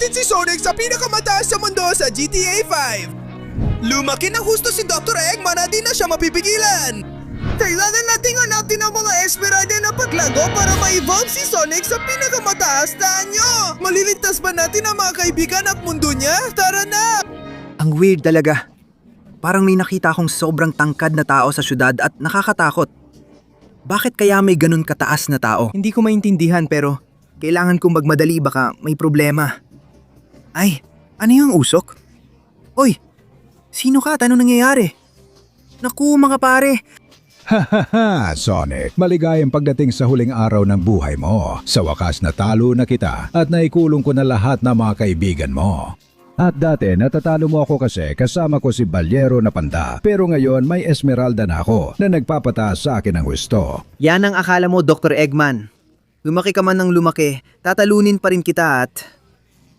natin si Sonic sa pinakamataas sa mundo sa GTA 5. Lumaki ng husto si Dr. Eggman na di na siya mapipigilan. Kailangan nating hanapin ang mga Esmeralda na paglago para ma-evolve si Sonic sa pinakamataas na anyo. Maliligtas ba natin ang mga kaibigan at mundo niya? Tara na! Ang weird talaga. Parang may nakita akong sobrang tangkad na tao sa syudad at nakakatakot. Bakit kaya may ganun kataas na tao? Hindi ko maintindihan pero kailangan kong magmadali baka may problema. Ay, ano yung usok? Oy, sino ka at anong nangyayari? Naku mga pare, Hahaha, Sonic. Maligayang pagdating sa huling araw ng buhay mo. Sa wakas natalo na kita at naikulong ko na lahat ng mga kaibigan mo. At dati natatalo mo ako kasi kasama ko si Balyero na panda. Pero ngayon may Esmeralda na ako na nagpapataas sa akin ng gusto. yan ang akala mo Dr. Eggman. Lumaki ka man ng lumaki, tatalunin pa rin kita at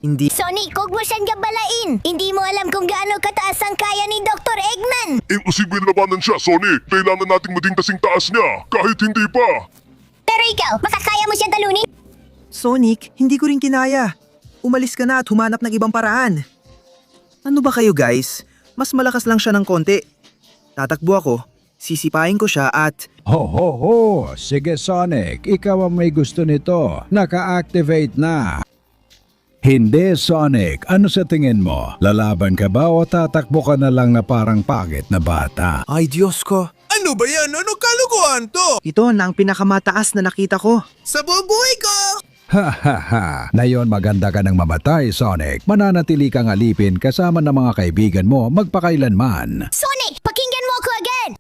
hindi. Sonic, huwag mo siyang gabalain. Hindi mo alam kung gaano kataas ang kaya ni Dr. Eggman. Imposible labanan siya, Sonic. Kailangan nating maging kasing taas niya, kahit hindi pa. Pero ikaw, makakaya mo siyang talunin? Sonic, hindi ko rin kinaya. Umalis ka na at humanap ng ibang paraan. Ano ba kayo guys? Mas malakas lang siya ng konti. Tatakbo ako, sisipain ko siya at Ho ho ho! Sige Sonic, ikaw ang may gusto nito. Naka-activate na. Hindi Sonic, ano sa tingin mo? Lalaban ka ba o tatakbo ka na lang na parang pangit na bata? ay Diyos ko. Ano ba yan? Ano kalukuhan to? Ito na ang pinakamataas na nakita ko. Sa bubuhay ko! Ha ha ha! Ngayon maganda ka ng mamatay Sonic. Mananatili kang alipin kasama ng mga kaibigan mo magpakailanman. Sonic, pakinggan mo ako agad!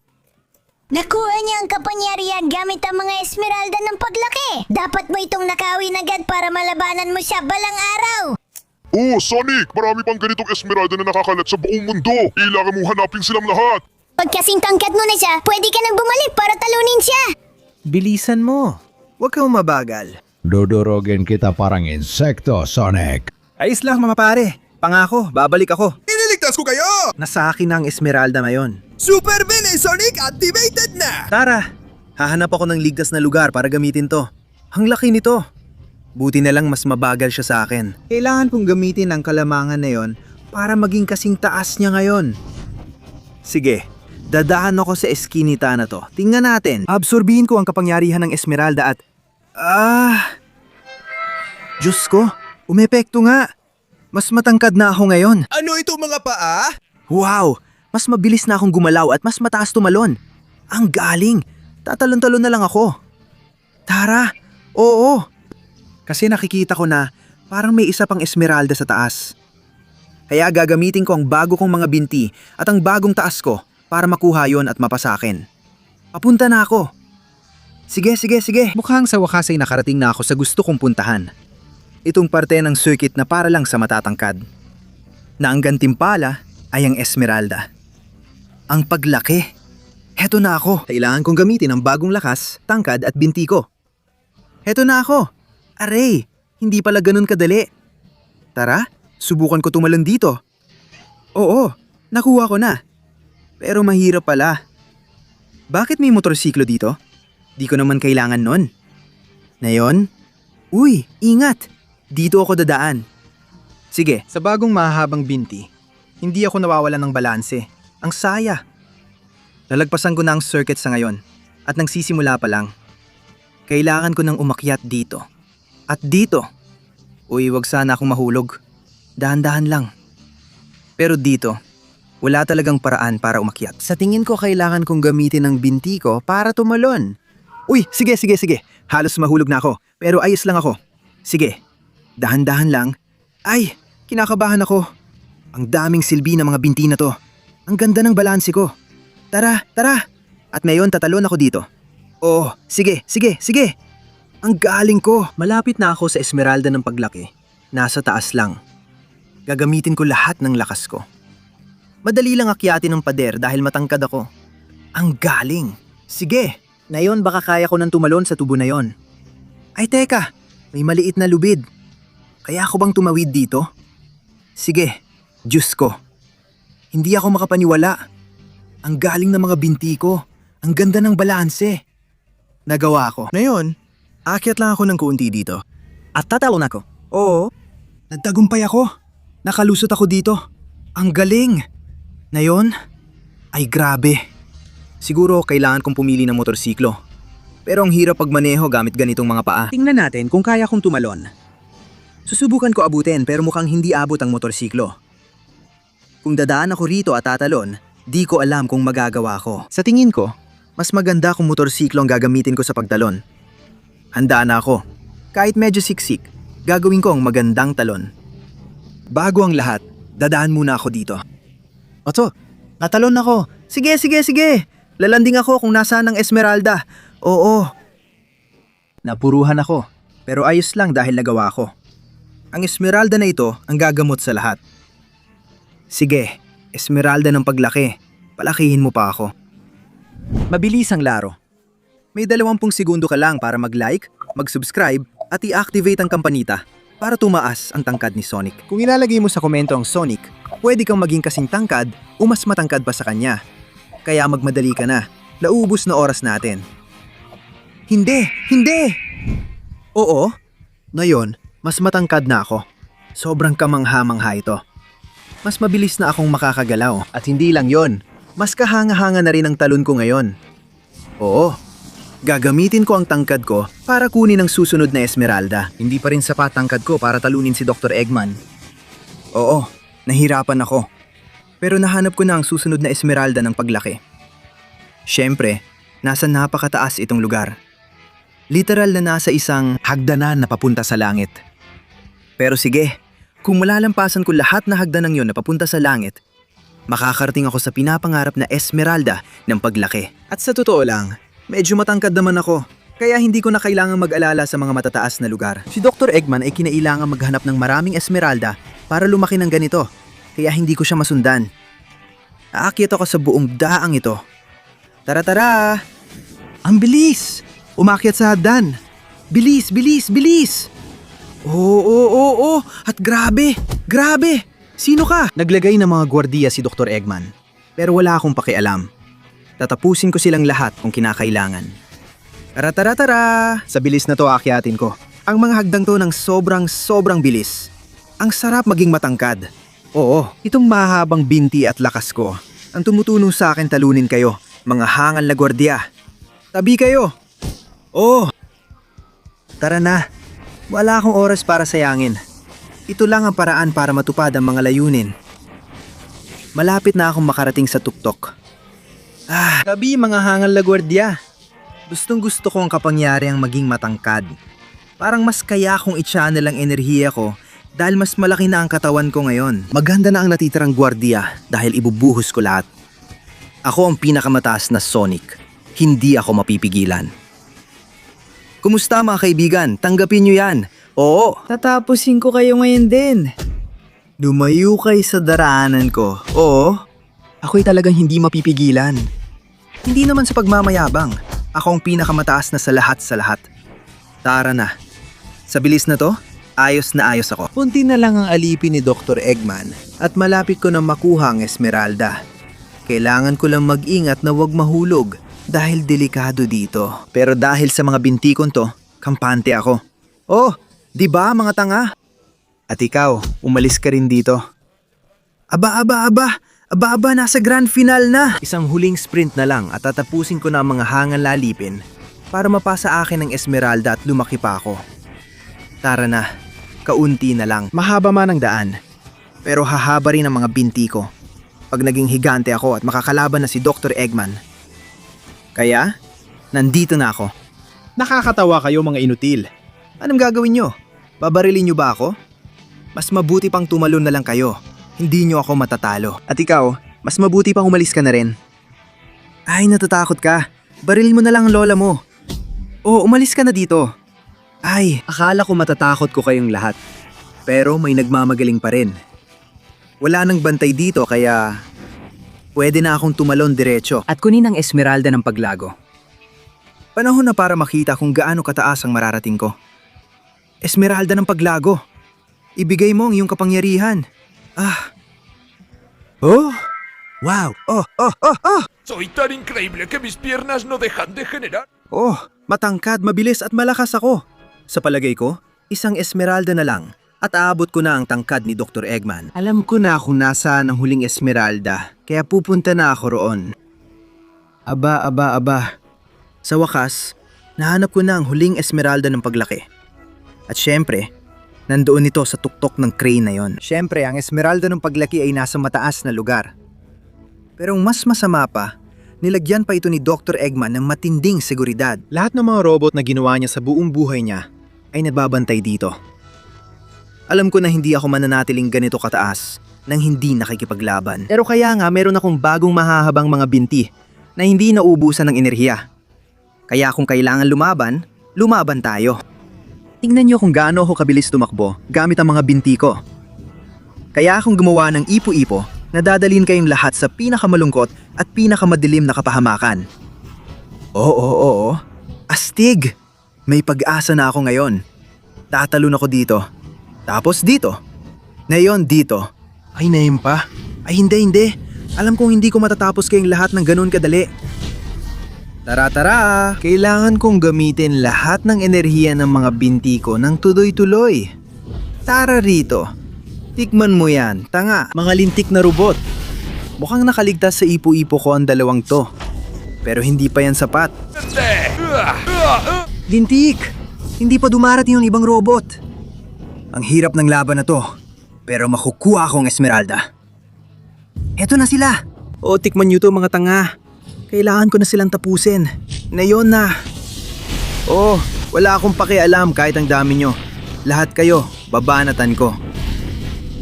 Nakuha niya ang kapangyarihan gamit ang mga Esmeralda ng paglaki. Dapat mo itong nakawin agad para malabanan mo siya balang araw. Oo, Sonic! Marami pang ganitong Esmeralda na nakakalat sa buong mundo. Kailangan mo hanapin silang lahat. Pag kasing tangkad mo na siya, pwede ka nang bumalik para talunin siya. Bilisan mo. Huwag kang mabagal. Dudurogin kita parang insekto Sonic. Ayos lang mga pare. Pangako, babalik ako. Iniligtas ko kayo! Nasa akin ang Esmeralda ngayon. Super Bene Sonic activated na! Tara, hahanap ako ng ligtas na lugar para gamitin to. Ang laki nito. Buti na lang mas mabagal siya sa akin. Kailangan kong gamitin ang kalamangan na yon para maging kasing taas niya ngayon. Sige, dadaan ako sa eskinita na to. Tingnan natin. Absorbihin ko ang kapangyarihan ng Esmeralda at... Diyos ko, umepekto nga. Mas matangkad na ako ngayon. Ano ito mga paa? Wow! Mas mabilis na akong gumalaw at mas mataas tumalon. Ang galing! Tatalon-talon na lang ako. Tara! Oo! Kasi nakikita ko na parang may isa pang Esmeralda sa taas. Kaya gagamitin ko ang bago kong mga binti at ang bagong taas ko para makuha yon at mapasakin. Papunta na ako. Sige. Mukhang sa wakas ay nakarating na ako sa gusto kong puntahan. Itong parte ng circuit na para lang sa matatangkad. Na ang gantimpala ay ang Esmeralda. Ang paglaki. Heto na ako. Kailangan kong gamitin ang bagong lakas, tangkad at binti ko. Heto na ako. Aray, hindi pala ganun kadali. Tara, subukan ko tumalon dito. Oo, nakuha ko na. Pero mahirap pala. Bakit may motorsiklo dito? Di ko naman kailangan nun. Ngayon? Uy, ingat! Dito ako dadaan. Sige, sa bagong mahahabang binti, hindi ako nawawalan ng balanse. Ang saya. Lalagpasan ko na ang circuit sa ngayon at nagsisimula pa lang. Kailangan ko nang umakyat dito. At dito. Uy, wag sana akong mahulog. Dahan-dahan lang. Pero dito, wala talagang paraan para umakyat. Sa tingin ko kailangan kong gamitin ang binti ko para tumalon. Uy, sige. Halos mahulog na ako, pero ayos lang ako. Sige, dahan-dahan lang. Ay, kinakabahan ako. Ang daming silbi ng mga binti na to. Ang ganda ng balanse ko. Tara. At ngayon tatalon ako dito. Oh, sige. Ang galing ko. Malapit na ako sa Esmeralda ng paglaki. Nasa taas lang. Gagamitin ko lahat ng lakas ko. Madali lang akyatin ng pader dahil matangkad ako. Ang galing. Sige, ngayon baka kaya ko nang tumalon sa tubo na yon. Ay teka, may maliit na lubid. Kaya ako bang tumawid dito? Sige, Diyos ko. Hindi ako makapaniwala. Ang galing ng mga binti ko. Ang ganda ng balanse. Nagawa ko. Ngayon, akyat lang ako ng kuunti dito. At tatalon ako. Oo. Nagtagumpay ako. Nakalusot ako dito. Ang galing! Ngayon, ay grabe. Siguro kailangan kong pumili ng motorsiklo. Pero ang hirap pagmaneho gamit ganitong mga paa. Tingnan natin kung kaya kong tumalon. Susubukan ko abutin pero mukhang hindi abot ang motorsiklo. Kung dadaan ako rito at tatalon, di ko alam kung magagawa ko. Sa tingin ko, mas maganda kung motorsiklo ang gagamitin ko sa pagtalon. Handa na ako. Kahit medyo siksik, gagawin ko ang magandang talon. Bago ang lahat, dadaan muna ako dito. Otso, natalon ako. Sige. Lalanding ako kung nasaan ang Esmeralda. Oo. Napuruhan ako, pero ayos lang dahil nagawa ko. Ang Esmeralda na ito ang gagamot sa lahat. Sige, Esmeralda ng paglaki. Palakihin mo pa ako. Mabilis ang laro. May 20 segundo ka lang para mag-like, mag-subscribe at i-activate ang kampanita para tumaas ang tangkad ni Sonic. Kung ilalagay mo sa komento ang Sonic, pwede kang maging kasing tangkad o mas matangkad pa sa kanya. Kaya magmadali ka na. Naubos na oras natin. Hindi! Oo. Ngayon, mas matangkad na ako. Sobrang kamangha-mangha ito. Mas mabilis na akong makakagalaw. At hindi lang yon, mas kahanga-hanga na rin ang talon ko ngayon. Oo. Gagamitin ko ang tangkad ko para kunin ang susunod na Esmeralda. Hindi pa rin sapat tangkad ko para talunin si Dr. Eggman. Oo, nahirapan ako. Pero nahanap ko na ang susunod na Esmeralda ng paglaki. Siyempre, nasa napakataas itong lugar. Literal na nasa isang hagdanan na papunta sa langit. Pero sige, kung malalampasan ko lahat na hagdanan yon na papunta sa langit, makakarating ako sa pinapangarap na Esmeralda ng paglaki. At sa totoo lang, medyo matangkad naman ako, kaya hindi ko na kailangang mag-alala sa mga matataas na lugar. Si Dr. Eggman ay kinailangan maghanap ng maraming Esmeralda para lumaki ng ganito, kaya hindi ko siya masundan. Aakyat ako sa buong daang ito. Tara! Ang bilis! Umakyat sa hagdan! Bilis! Oo! At grabe! Sino ka? Naglagay ng mga gwardiya si Dr. Eggman. Pero wala akong pakialam. Tatapusin ko silang lahat kung kinakailangan. Tara! Sa bilis na to aakyatin ko. Ang mga hagdang to ng sobrang bilis. Ang sarap maging matangkad. Oo, itong mahabang binti at lakas ko ang tumutulong sa akin talunin kayo, mga hangal na gwardiya. Tabi kayo! Oh! Tara na. Wala akong oras para sayangin. Ito lang ang paraan para matupad ang mga layunin. Malapit na akong makarating sa tuktok. Tabi mga hangal na gwardiya. Gustong gusto ko ang kapangyariang maging matangkad. Parang mas kaya kong i-channel ang enerhiya ko dahil mas malaki na ang katawan ko ngayon. Maganda na ang natitirang gwardiya dahil ibubuhos ko lahat. Ako ang pinakamataas na Sonic. Hindi ako mapipigilan. Kumusta mga kaibigan? Tanggapin nyo yan. Oo. Tatapusin ko kayo ngayon din. Lumayo kay sa daraanan ko. Oo. Ako'y talagang hindi mapipigilan. Hindi naman sa pagmamayabang. Ako ang pinakamataas na sa lahat. Tara na. Sa bilis na to, ayos na ayos ako. Punti na lang ang alipin ni Dr. Eggman at malapit ko na makuha ang Esmeralda. Kailangan ko lang mag-ingat na huwag mahulog dahil delikado dito. Pero dahil sa mga bintikon to, kampante ako. Oh, di ba mga tanga? At ikaw, umalis ka rin dito. Aba, nasa grand final na. Isang huling sprint na lang at tatapusin ko na ang mga hangal lalipin para mapasa akin ang Esmeralda at lumaki pa ako. Tara na, kaunti na lang. Mahaba man ang daan, pero hahaba rin ang mga binti ko pag naging higante ako at makakalaban na si Dr. Eggman. Kaya, nandito na ako. Nakakatawa kayo mga inutil. Anong gagawin nyo? Babarilin nyo ba ako? Mas mabuti pang tumalon na lang kayo. Hindi nyo ako matatalo. At ikaw, mas mabuti pang umalis ka na rin. Ay, natatakot ka. Barilin mo na lang ang lola mo. O, umalis ka na dito. Ay, akala ko matatakot ko kayong lahat. Pero may nagmamagaling pa rin. Wala nang bantay dito kaya pwede na akong tumalon diretso At kunin ang Esmeralda ng paglago. Panahon na para makita kung gaano kataas ang mararating ko. Esmeralda ng paglago. Ibigay mo ang iyong kapangyarihan. Oh! Wow! Oh! Soy tan increíble que mis piernas no dejan de generar. Oh! Matangkad, mabilis at malakas ako. Sa palagay ko, isang Esmeralda na lang At aabot ko na ang tangkad ni Dr. Eggman. Alam ko na kung nasaan ang huling Esmeralda, kaya pupunta na ako roon. Aba. Sa wakas, nahanap ko na ang huling Esmeralda ng paglaki. At syempre, nandoon ito sa tuktok ng crane na yon. Syempre, ang Esmeralda ng paglaki ay nasa mataas na lugar. Pero ang mas masama pa, nilagyan pa ito ni Dr. Eggman ng matinding seguridad. Lahat ng mga robot na ginawa niya sa buong buhay niya ay nagbabantay dito. Alam ko na hindi ako mananatiling ganito kataas nang hindi nakikipaglaban. Pero kaya nga meron akong bagong mahahabang mga binti na hindi nauubusan ng enerhiya. Kaya kung kailangan lumaban tayo. Tingnan niyo kung gaano ako kabilis tumakbo gamit ang mga binti ko. Kaya akong gumawa ng ipo-ipo na dadalhin kayong lahat sa pinakamalungkot at pinakamadilim na kapahamakan. Oo. Astig! May pag-asa na ako ngayon. Tatalon ako dito. Tapos dito. Ngayon dito. Ay, naim pa. Ay, hindi. Alam kong hindi ko matatapos kayong lahat ng ganun kadali. Tara! Kailangan kong gamitin lahat ng enerhiya ng mga binti ko ng tuloy-tuloy. Tara rito. Tikman mo yan, tanga, mga lintik na robot. Mukhang nakaligtas sa ipo-ipo ko ang dalawang to. Pero hindi pa yan sapat. Lintik! Hindi pa dumarating yung ibang robot. Ang hirap ng laban na to, pero makukuha akong Esmeralda. Eto na sila! O, tikman nyo to mga tanga. Kailangan ko na silang tapusin. Ngayon na. Oh, wala akong pakialam kahit ang dami nyo. Lahat kayo, babanatan ko.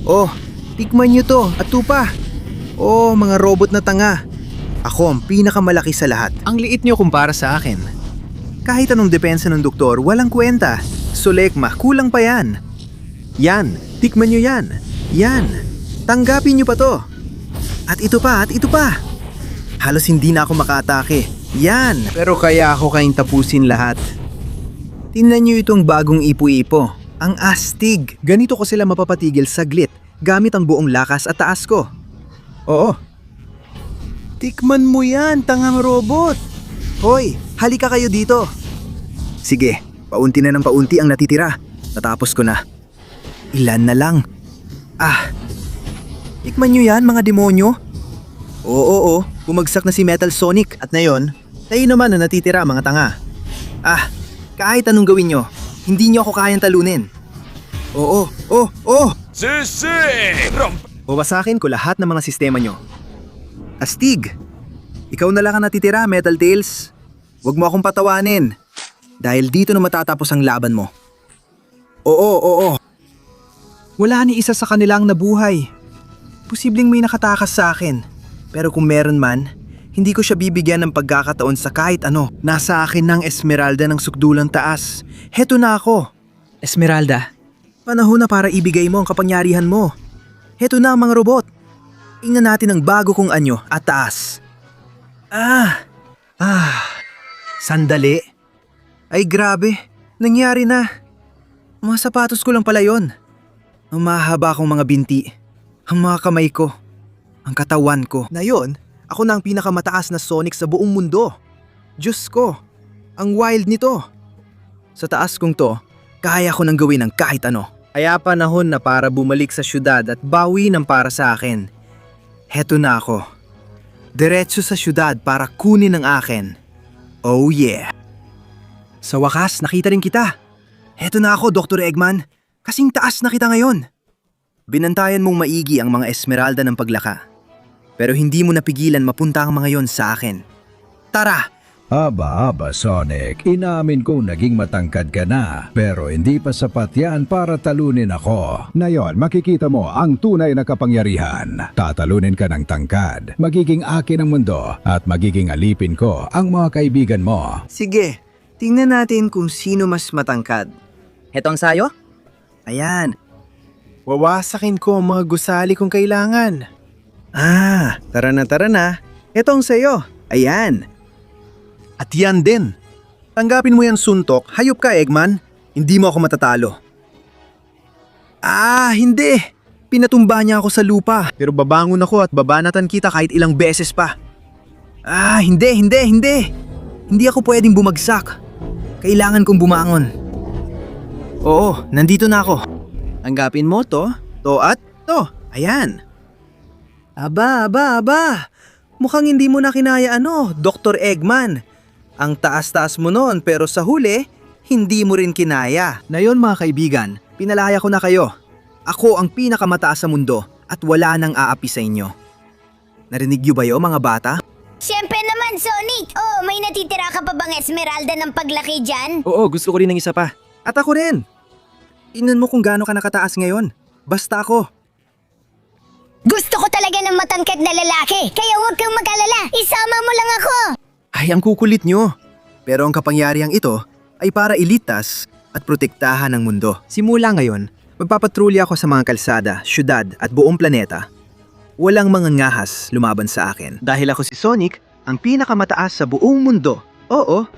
Oh, tikman nyo to at tupa. Oh, mga robot na tanga. Ako ang pinakamalaki sa lahat. Ang liit nyo kumpara sa akin. Kahit anong depensa ng doktor, walang kwenta. Solekma, kulang pa yan. Yan, tikman nyo yan. Yan, tanggapin nyo pa to. At ito pa. Halos hindi na ako makaatake. Yan, pero kaya ako kayong tapusin lahat. Tingnan nyo itong bagong ipo-ipo. Ang astig. Ganito ko sila mapapatigil saglit gamit ang buong lakas at taas ko. Oo. Tikman mo yan, tangang robot. Hoy, halika kayo dito. Sige, paunti na ng paunti ang natitira. Natapos ko na. Ilan na lang. Tikman nyo yan, mga demonyo. Oo, bumagsak na si Metal Sonic. At ngayon, tayo naman na natitira, mga tanga. Kahit anong gawin nyo, hindi nyo ako kayang talunin. Oo. Sí! Bawasakin ko lahat ng mga sistema nyo. Astig! Ikaw na lang ang natitira, Metal Tails. Huwag mo akong patawanin. Dahil dito na matatapos ang laban mo. Oo. Wala ni isa sa kanilang nabuhay. Posibleng may nakatakas sa akin. Pero kung meron man, hindi ko siya bibigyan ng pagkakataon sa kahit ano. Nasa akin ng Esmeralda ng sukdulang taas. Heto na ako. Esmeralda, panahon na para ibigay mo ang kapangyarihan mo. Heto na ang mga robot. Tingnan natin ang bago kong anyo at taas. Sandali. Ay grabe, nangyari na. Mga sapatos ko lang pala yon. Ang mahaba kong mga binti, ang mga kamay ko, ang katawan ko. Na yon, ako na ang pinakamataas na Sonic sa buong mundo. Diyos ko, ang wild nito. Sa taas kong to, kaya ko nang gawin ang kahit ano. Kaya panahon na para bumalik sa syudad at bawi ng para sa akin. Heto na ako. Diretso sa syudad para kunin ang akin. Oh yeah. Sa wakas, nakita rin kita. Heto na ako, Dr. Eggman. Kasing taas na kita ngayon. Binantayan mong maigi ang mga Esmeralda ng paglaka. Pero hindi mo napigilan mapunta ang mga yon sa akin. Tara! Aba, Sonic. Inamin kong naging matangkad ka na. Pero hindi pa sapat yan para talunin ako. Ngayon, makikita mo ang tunay na kapangyarihan. Tatalunin ka ng tangkad. Magiging akin ang mundo at magiging alipin ko ang mga kaibigan mo. Sige, tingnan natin kung sino mas matangkad. Heto ang sayo? Ayan. Wawasakin ko ang mga gusali kung kailangan. Tara na. Heto ang sayo. Ayan. At yan din. Tanggapin mo yan, suntok. Hayop ka, Eggman. Hindi mo ako matatalo. Hindi. Pinatumba niya ako sa lupa. Pero babangon ako at babanatan kita kahit ilang beses pa. Hindi. Hindi ako pwedeng bumagsak. Kailangan kong bumangon. Oo, nandito na ako. Tanggapin mo to at to. Ayan. Aba. Mukhang hindi mo na kinaya Dr. Eggman. Ang taas-taas mo noon pero sa huli, hindi mo rin kinaya. Na yon mga kaibigan, pinalaya ko na kayo. Ako ang pinakamataas sa mundo at wala nang aapi sa inyo. Narinig niyo ba yo mga bata? Siyempre naman, Sonic! Oh, may natitira ka pa bang Esmeralda ng paglaki dyan? Oo, gusto ko rin ng isa pa. At ako rin. Tingnan mo kung gaano ka nakataas ngayon. Basta ako. Gusto ko talaga ng matangkad na lalaki, kaya huwag kang mag-alala. Isama mo lang ako! Ay, ang kukulit nyo. Pero ang kapangyarihang ito ay para ilitas at protektahan ng mundo. Simula ngayon, magpapatrolya ako sa mga kalsada, syudad at buong planeta. Walang mga ngahas lumaban sa akin. Dahil ako si Sonic, ang pinakamataas sa buong mundo. Oo.